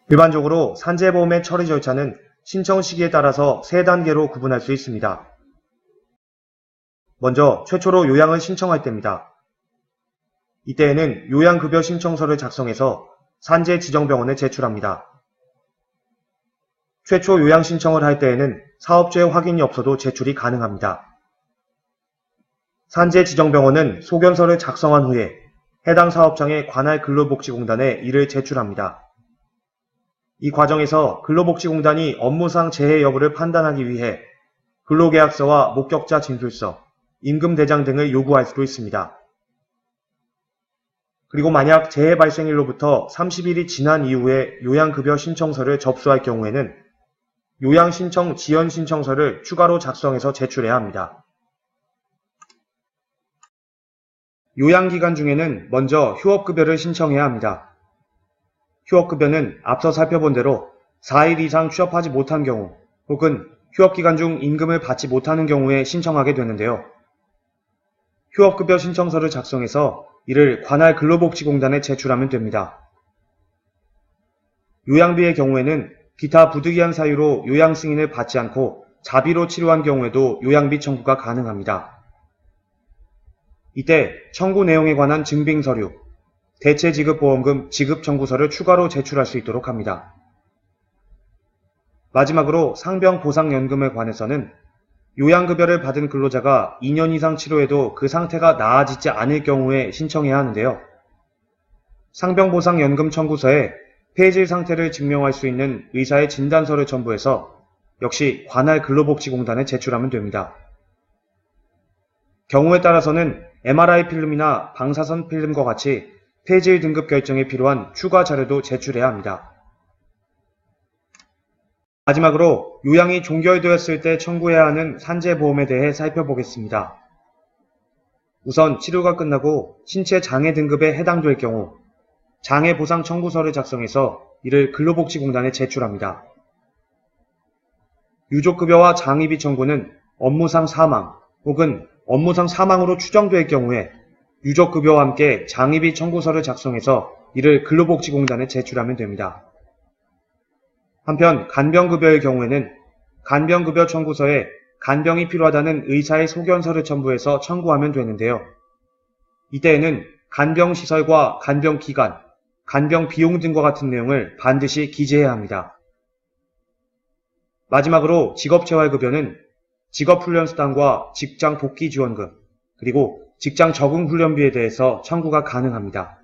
일반적으로 산재보험의 처리 절차는 신청 시기에 따라서 3단계로 구분할 수 있습니다. 먼저 최초로 요양을 신청할 때입니다. 이때에는 요양급여 신청서를 작성해서 산재지정병원에 제출합니다. 최초 요양 신청을 할 때에는 사업주의 확인이 없어도 제출이 가능합니다. 산재지정병원은 소견서를 작성한 후에 해당 사업장의 관할 근로복지공단에 이를 제출합니다. 이 과정에서 근로복지공단이 업무상 재해 여부를 판단하기 위해 근로계약서와 목격자 진술서, 임금대장 등을 요구할 수도 있습니다. 그리고 만약 재해 발생일로부터 30일이 지난 이후에 요양급여 신청서를 접수할 경우에는 요양신청 지연 신청서를 추가로 작성해서 제출해야 합니다. 요양기간 중에는 먼저 휴업급여를 신청해야 합니다. 휴업급여는 앞서 살펴본 대로 4일 이상 취업하지 못한 경우 혹은 휴업기간 중 임금을 받지 못하는 경우에 신청하게 되는데요. 휴업급여 신청서를 작성해서 이를 관할 근로복지공단에 제출하면 됩니다. 요양비의 경우에는 기타 부득이한 사유로 요양 승인을 받지 않고 자비로 치료한 경우에도 요양비 청구가 가능합니다. 이때 청구 내용에 관한 증빙서류, 대체지급보험금 지급 청구서를 추가로 제출할 수 있도록 합니다. 마지막으로 상병보상연금에 관해서는 요양급여를 받은 근로자가 2년 이상 치료해도 그 상태가 나아지지 않을 경우에 신청해야 하는데요. 상병보상연금 청구서에 폐질 상태를 증명할 수 있는 의사의 진단서를 첨부해서 역시 관할 근로복지공단에 제출하면 됩니다. 경우에 따라서는 MRI 필름이나 방사선 필름과 같이 폐질 등급 결정에 필요한 추가 자료도 제출해야 합니다. 마지막으로 요양이 종결되었을 때 청구해야 하는 산재보험에 대해 살펴보겠습니다. 우선 치료가 끝나고 신체 장애 등급에 해당될 경우 장애보상 청구서를 작성해서 이를 근로복지공단에 제출합니다. 유족급여와 장의비 청구는 업무상 사망 혹은 업무상 사망으로 추정될 경우에 유족급여와 함께 장의비 청구서를 작성해서 이를 근로복지공단에 제출하면 됩니다. 한편 간병급여의 경우에는 간병급여 청구서에 간병이 필요하다는 의사의 소견서를 첨부해서 청구하면 되는데요. 이때에는 간병시설과 간병기간, 간병비용 등과 같은 내용을 반드시 기재해야 합니다. 마지막으로 직업재활급여는 직업훈련수당과 직장복귀지원금, 그리고 직장적응훈련비에 대해서 청구가 가능합니다.